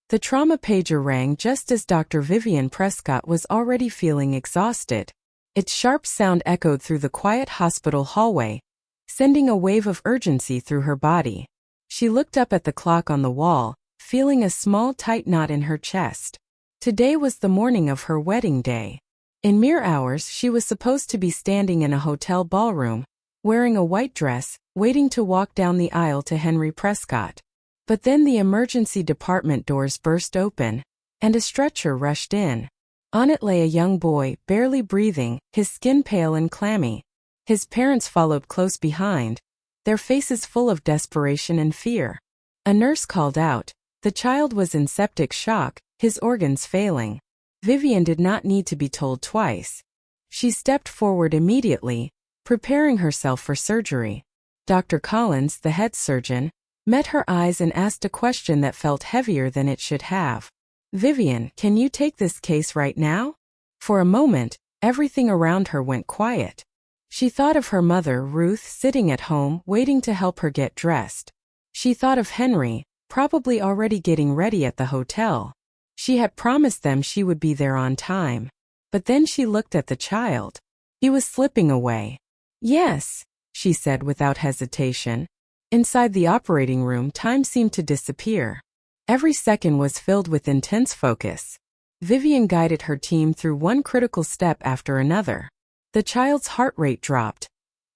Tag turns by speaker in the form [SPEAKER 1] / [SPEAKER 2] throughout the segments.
[SPEAKER 1] The trauma pager rang just as Dr. Vivian Prescott was already feeling exhausted. Its sharp sound echoed through the quiet hospital hallway, sending a wave of urgency through her body. She looked up at the clock on the wall, feeling a small tight knot in her chest. Today was the morning of her wedding day. In mere hours, she was supposed to be standing in a hotel ballroom, wearing a white dress, waiting to walk down the aisle to Henry Prescott. But then the emergency department doors burst open, and a stretcher rushed in. On it lay a young boy, barely breathing, his skin pale and clammy. His parents followed close behind, their faces full of desperation and fear. A nurse called out. The child was in septic shock, his organs failing. Vivian did not need to be told twice. She stepped forward immediately, preparing herself for surgery. Dr. Collins, the head surgeon, met her eyes and asked a question that felt heavier than it should have. Vivian, can you take this case right now? For a moment, everything around her went quiet. She thought of her mother, Ruth, sitting at home, waiting to help her get dressed. She thought of Henry, probably already getting ready at the hotel. She had promised them she would be there on time. But then she looked at the child. He was slipping away. Yes, she said without hesitation. Inside the operating room, time seemed to disappear. Every second was filled with intense focus. Vivian guided her team through one critical step after another. The child's heart rate dropped.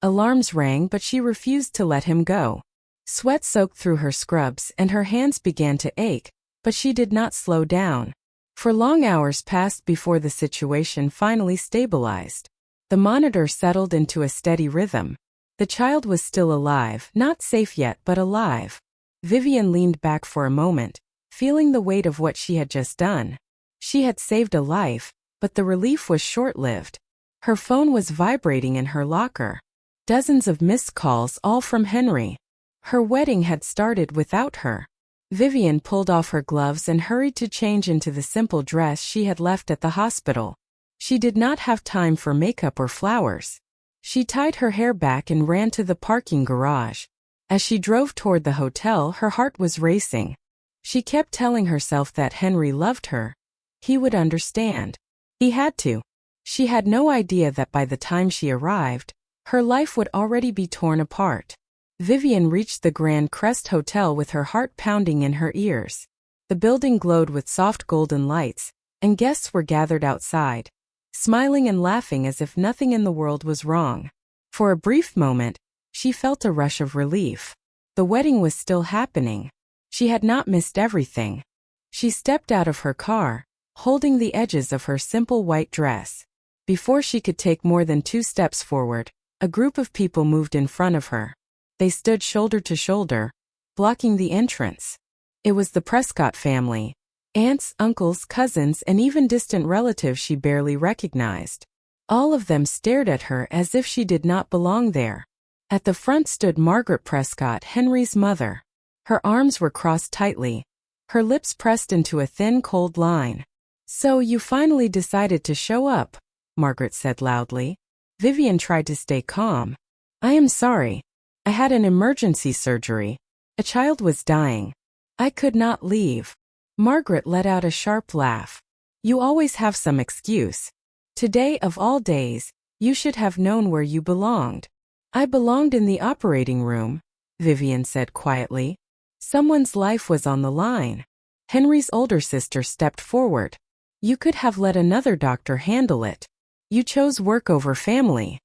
[SPEAKER 1] Alarms rang, but she refused to let him go. Sweat soaked through her scrubs and her hands began to ache, but she did not slow down. For long hours passed before the situation finally stabilized. The monitor settled into a steady rhythm. The child was still alive, not safe yet, but alive. Vivian leaned back for a moment, feeling the weight of what she had just done. She had saved a life, but the relief was short-lived. Her phone was vibrating in her locker. Dozens of missed calls, all from Henry. Her wedding had started without her. Vivian pulled off her gloves and hurried to change into the simple dress she had left at the hospital. She did not have time for makeup or flowers. She tied her hair back and ran to the parking garage. As she drove toward the hotel, her heart was racing. She kept telling herself that Henry loved her. He would understand. He had to. She had no idea that by the time she arrived, her life would already be torn apart. Vivian reached the Grand Crest Hotel with her heart pounding in her ears. The building glowed with soft golden lights, and guests were gathered outside, smiling and laughing as if nothing in the world was wrong. For a brief moment, she felt a rush of relief. The wedding was still happening. She had not missed everything. She stepped out of her car, holding the edges of her simple white dress. Before she could take more than 2 steps forward, a group of people moved in front of her. They stood shoulder to shoulder, blocking the entrance. It was the Prescott family. Aunts, uncles, cousins, and even distant relatives she barely recognized. All of them stared at her as if she did not belong there. At the front stood Margaret Prescott, Henry's mother. Her arms were crossed tightly, her lips pressed into a thin, cold line. "So you finally decided to show up," Margaret said loudly. Vivian tried to stay calm. "I am sorry. I had an emergency surgery. A child was dying. I could not leave." Margaret let out a sharp laugh. "You always have some excuse. Today of all days, you should have known where you belonged." "I belonged in the operating room," Vivian said quietly. Someone's life was on the line. Henry's older sister stepped forward. "You could have let another doctor handle it. You chose work over family."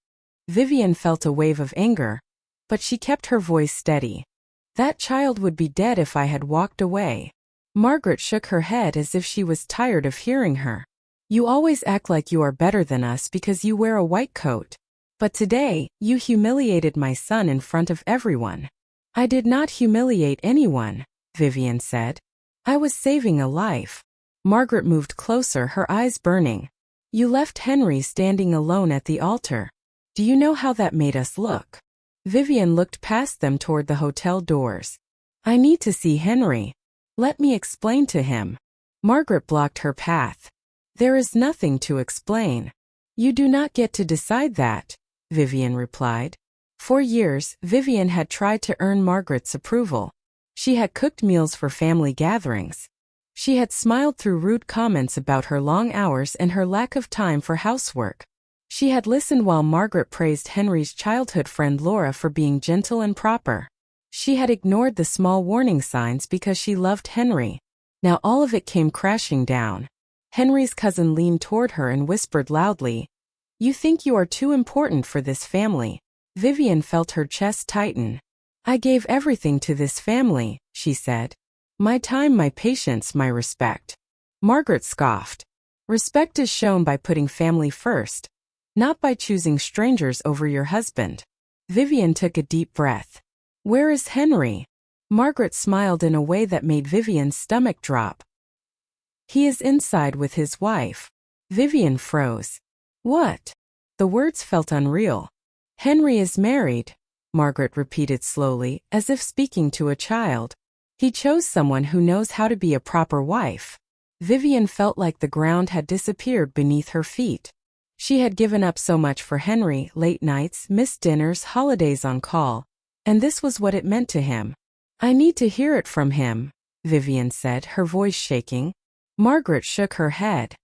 [SPEAKER 1] Vivian felt a wave of anger, but she kept her voice steady. "That child would be dead if I had walked away." Margaret shook her head as if she was tired of hearing her. "You always act like you are better than us because you wear a white coat. But today, you humiliated my son in front of everyone." "I did not humiliate anyone," Vivian said. "I was saving a life." Margaret moved closer, her eyes burning. "You left Henry standing alone at the altar. Do you know how that made us look?" Vivian looked past them toward the hotel doors. "I need to see Henry. Let me explain to him." Margaret blocked her path. "There is nothing to explain. You do not get to decide that," Vivian replied. For years, Vivian had tried to earn Margaret's approval. She had cooked meals for family gatherings, She had smiled through rude comments about her long hours and her lack of time for housework. She had listened while Margaret praised Henry's childhood friend Laura for being gentle and proper. She had ignored the small warning signs because she loved Henry. Now all of it came crashing down. Henry's cousin leaned toward her and whispered loudly, "You think you are too important for this family." Vivian felt her chest tighten. "I gave everything to this family," she said. "My time, my patience, my respect." Margaret scoffed. "Respect is shown by putting family first, not by choosing strangers over your husband." Vivian took a deep breath. "Where is Henry?" Margaret smiled in a way that made Vivian's stomach drop. "He is inside with his wife." Vivian froze. "What?" The words felt unreal. "Henry is married," Margaret repeated slowly, as if speaking to a child. "He chose someone who knows how to be a proper wife." Vivian felt like the ground had disappeared beneath her feet. She had given up so much for Henry: late nights, missed dinners, holidays on call. And this was what it meant to him. "I need to hear it from him," Vivian said, her voice shaking. Margaret shook her head.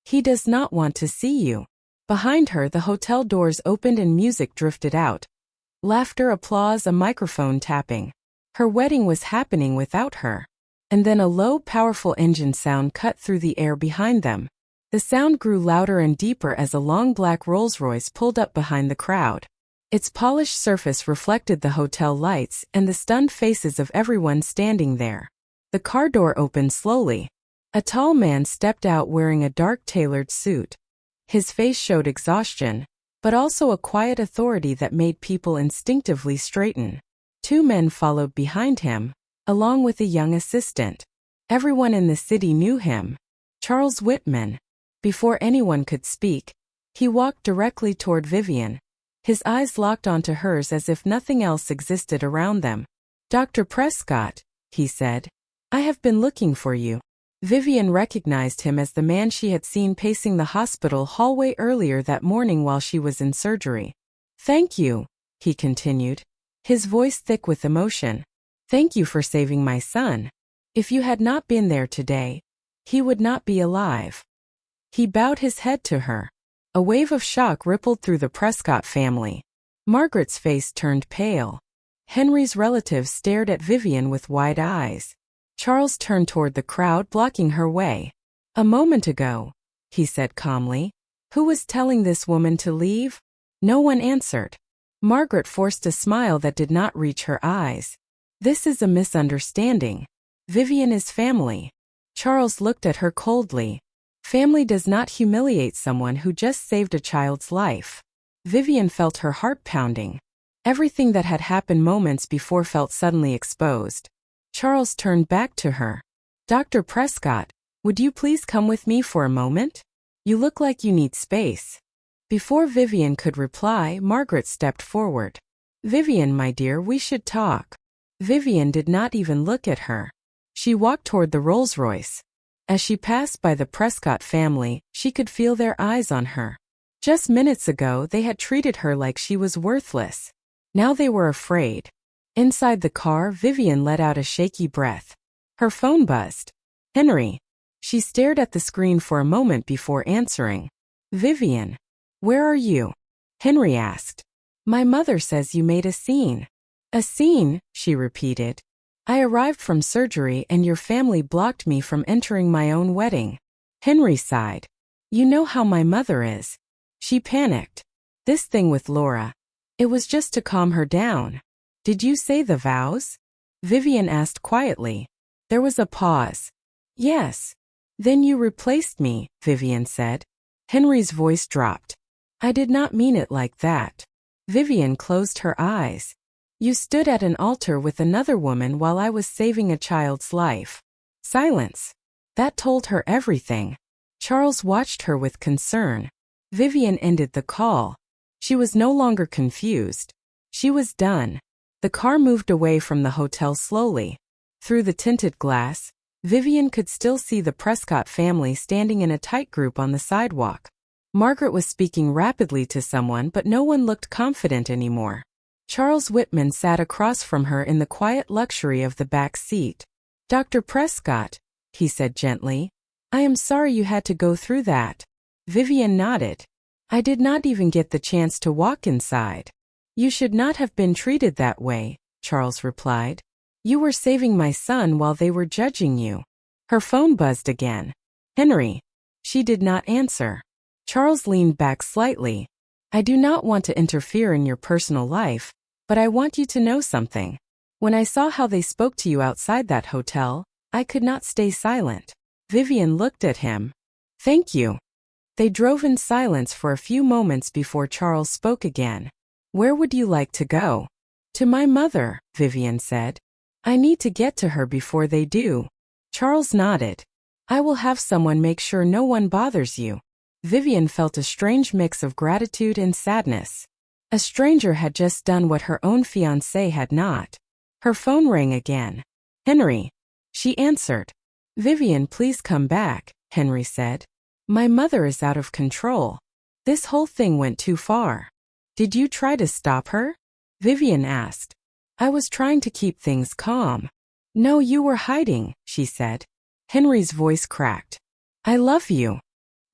[SPEAKER 1] "He does not want to see you." Behind her, the hotel doors opened and music drifted out. Laughter, applause, a microphone tapping. Her wedding was happening without her. And then a low, powerful engine sound cut through the air behind them. The sound grew louder and deeper as a long black Rolls-Royce pulled up behind the crowd. Its polished surface reflected the hotel lights and the stunned faces of everyone standing there. The car door opened slowly. A tall man stepped out wearing a dark tailored suit. His face showed exhaustion, but also a quiet authority that made people instinctively straighten. Two men followed behind him, along with a young assistant. Everyone in the city knew him. Charles Whitman. Before anyone could speak, he walked directly toward Vivian. His eyes locked onto hers as if nothing else existed around them. "Dr. Prescott," he said, "I have been looking for you." Vivian recognized him as the man she had seen pacing the hospital hallway earlier that morning while she was in surgery. "Thank you," he continued, his voice thick with emotion. "Thank you for saving my son. If you had not been there today, he would not be alive." He bowed his head to her. A wave of shock rippled through the Prescott family. Margaret's face turned pale. Henry's relatives stared at Vivian with wide eyes. Charles turned toward the crowd, blocking her way. "A moment ago," he said calmly, "who was telling this woman to leave?" No one answered. Margaret forced a smile that did not reach her eyes. "This is a misunderstanding. Vivian is family." Charles looked at her coldly. "Family does not humiliate someone who just saved a child's life." Vivian felt her heart pounding. Everything that had happened moments before felt suddenly exposed. Charles turned back to her. "Dr. Prescott, would you please come with me for a moment? You look like you need space." Before Vivian could reply, Margaret stepped forward. "Vivian, my dear, we should talk." Vivian did not even look at her. She walked toward the Rolls-Royce. As she passed by the Prescott family, she could feel their eyes on her. Just minutes ago, they had treated her like she was worthless. Now they were afraid. Inside the car, Vivian let out a shaky breath. Her phone buzzed. "Henry." She stared at the screen for a moment before answering. "Vivian, where are you?" Henry asked. "My mother says you made a scene." "A scene," she repeated. "I arrived from surgery and your family blocked me from entering my own wedding." Henry sighed. "You know how my mother is." She panicked. "This thing with Laura. It was just to calm her down." "Did you say the vows?" Vivian asked quietly. There was a pause. "Yes." "Then you replaced me," Vivian said. Henry's voice dropped. "I did not mean it like that." Vivian closed her eyes. "You stood at an altar with another woman while I was saving a child's life." Silence. That told her everything. Charles watched her with concern. Vivian ended the call. She was no longer confused. She was done. The car moved away from the hotel slowly. Through the tinted glass, Vivian could still see the Prescott family standing in a tight group on the sidewalk. Margaret was speaking rapidly to someone, but no one looked confident anymore. Charles Whitman sat across from her in the quiet luxury of the back seat. "Dr. Prescott, he said gently. I am sorry you had to go through that. Vivian nodded. I did not even get the chance to walk inside. You should not have been treated that way, Charles replied. You were saving my son while they were judging you. Her phone buzzed again. Henry. She did not answer. Charles leaned back slightly. I do not want to interfere in your personal life, but I want you to know something. When I saw how they spoke to you outside that hotel, I could not stay silent. Vivian looked at him. Thank you. They drove in silence for a few moments before Charles spoke again. Where would you like to go? To my mother, Vivian said. I need to get to her before they do. Charles nodded. I will have someone make sure no one bothers you. Vivian felt a strange mix of gratitude and sadness. A stranger had just done what her own fiancé had not. Her phone rang again. Henry. She answered. Vivian, please come back, Henry said. My mother is out of control. This whole thing went too far. Did you try to stop her? Vivian asked. I was trying to keep things calm. No, you were hiding, she said. Henry's voice cracked. I love you.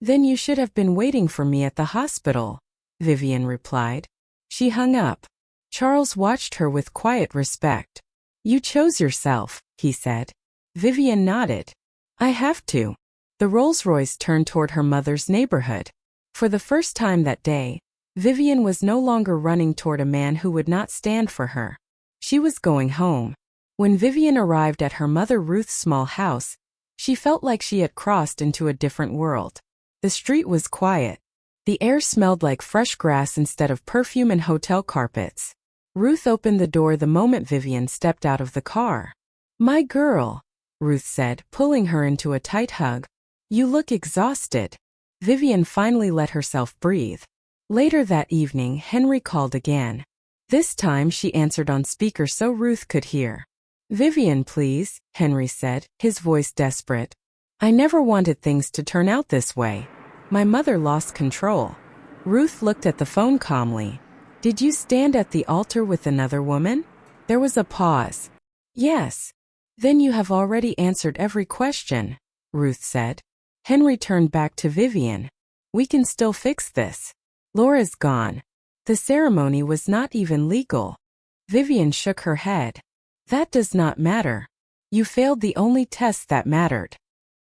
[SPEAKER 1] Then you should have been waiting for me at the hospital, Vivian replied. She hung up. Charles watched her with quiet respect. You chose yourself, he said. Vivian nodded. I have to. The Rolls-Royce turned toward her mother's neighborhood. For the first time that day, Vivian was no longer running toward a man who would not stand for her. She was going home. When Vivian arrived at her mother Ruth's small house, she felt like she had crossed into a different world. The street was quiet. The air smelled like fresh grass instead of perfume and hotel carpets. Ruth opened the door the moment Vivian stepped out of the car. My girl, Ruth said, pulling her into a tight hug. You look exhausted. Vivian finally let herself breathe. Later that evening, Henry called again. This time she answered on speaker so Ruth could hear. Vivian, please, Henry said, his voice desperate. I never wanted things to turn out this way. My mother lost control. Ruth looked at the phone calmly. Did you stand at the altar with another woman? There was a pause. Yes. Then you have already answered every question, Ruth said. Henry turned back to Vivian. We can still fix this. Laura's gone. The ceremony was not even legal. Vivian shook her head. That does not matter. You failed the only test that mattered.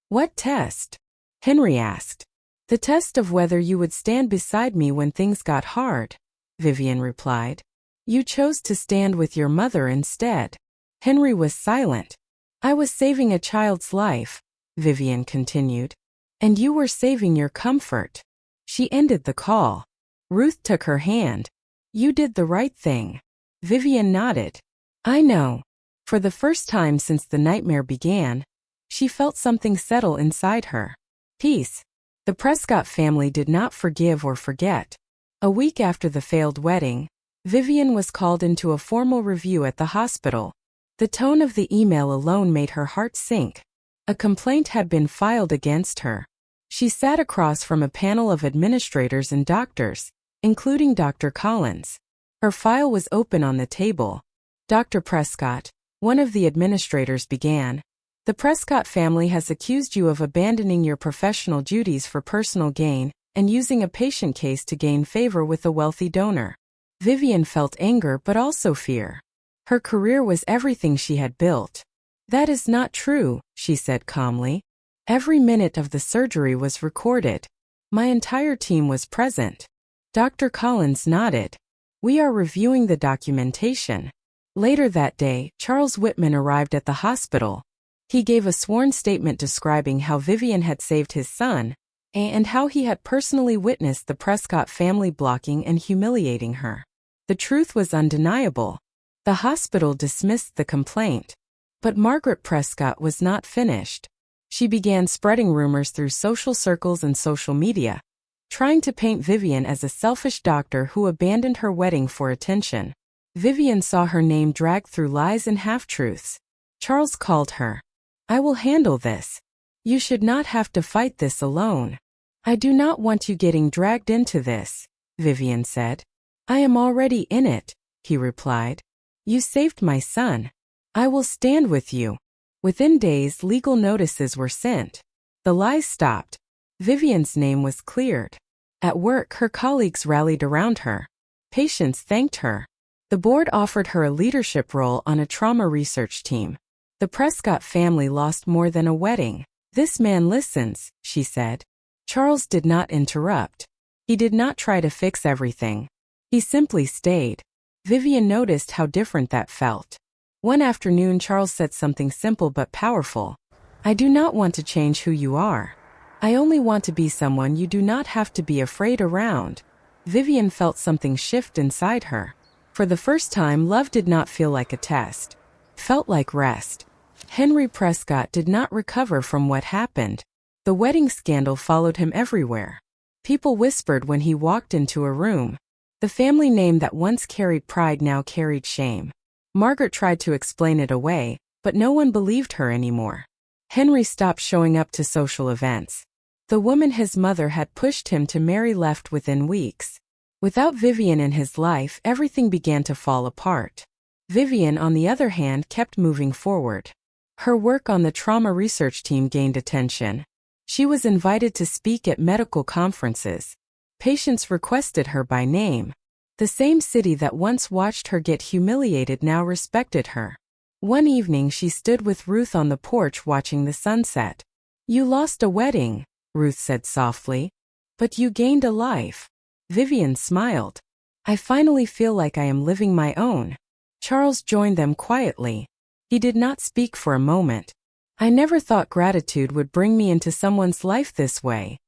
[SPEAKER 1] What test? Henry asked. The test of whether you would stand beside me when things got hard, Vivian replied. You chose to stand with your mother instead. Henry was silent. I was saving a child's life, Vivian continued. And you were saving your comfort. She ended the call. Ruth took her hand. You did the right thing. Vivian nodded. I know. For the first time since the nightmare began, she felt something settle inside her. Peace. The Prescott family did not forgive or forget. A week after the failed wedding, Vivian was called into a formal review at the hospital. The tone of the email alone made her heart sink. A complaint had been filed against her. She sat across from a panel of administrators and doctors, including Dr. Collins. Her file was open on the table. Dr. Prescott, one of the administrators, began. The Prescott family has accused you of abandoning your professional duties for personal gain and using a patient case to gain favor with a wealthy donor. Vivian felt anger but also fear. Her career was everything she had built. That is not true, she said calmly. Every minute of the surgery was recorded. My entire team was present. Dr. Collins nodded. We are reviewing the documentation. Later that day, Charles Whitman arrived at the hospital. He gave a sworn statement describing how Vivian had saved his son, and how he had personally witnessed the Prescott family blocking and humiliating her. The truth was undeniable. The hospital dismissed the complaint. But Margaret Prescott was not finished. She began spreading rumors through social circles and social media, trying to paint Vivian as a selfish doctor who abandoned her wedding for attention. Vivian saw her name dragged through lies and half-truths. Charles called her. I will handle this. You should not have to fight this alone. I do not want you getting dragged into this, Vivian said. I am already in it, he replied. You saved my son. I will stand with you. Within days, legal notices were sent. The lies stopped. Vivian's name was cleared. At work, her colleagues rallied around her. Patients thanked her. The board offered her a leadership role on a trauma research team. The Prescott family lost more than a wedding. "This man listens," she said. Charles did not interrupt. He did not try to fix everything. He simply stayed. Vivian noticed how different that felt. One afternoon, Charles said something simple but powerful. "I do not want to change who you are. I only want to be someone you do not have to be afraid around." Vivian felt something shift inside her. For the first time, love did not feel like a test. It felt like rest. Henry Prescott did not recover from what happened. The wedding scandal followed him everywhere. People whispered when he walked into a room. The family name that once carried pride now carried shame. Margaret tried to explain it away, but no one believed her anymore. Henry stopped showing up to social events. The woman his mother had pushed him to marry left within weeks. Without Vivian in his life, everything began to fall apart. Vivian, on the other hand, kept moving forward. Her work on the trauma research team gained attention. She was invited to speak at medical conferences. Patients requested her by name. The same city that once watched her get humiliated now respected her. One evening she stood with Ruth on the porch watching the sunset. "You lost a wedding," Ruth said softly. "But you gained a life." Vivian smiled. "I finally feel like I am living my own." Charles joined them quietly. He did not speak for a moment. "I never thought gratitude would bring me into someone's life this way,"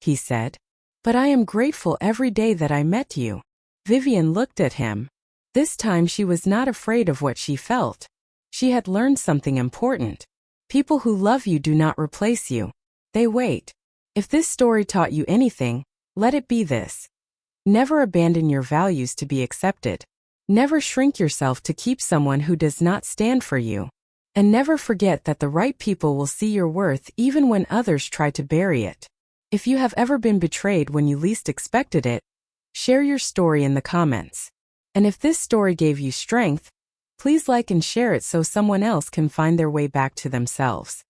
[SPEAKER 1] he said. "But I am grateful every day that I met you." Vivian looked at him. This time she was not afraid of what she felt. She had learned something important. People who love you do not replace you. They wait. If this story taught you anything, let it be this. Never abandon your values to be accepted. Never shrink yourself to keep someone who does not stand for you. And never forget that the right people will see your worth even when others try to bury it. If you have ever been betrayed when you least expected it, share your story in the comments. And if this story gave you strength, please like and share it so someone else can find their way back to themselves.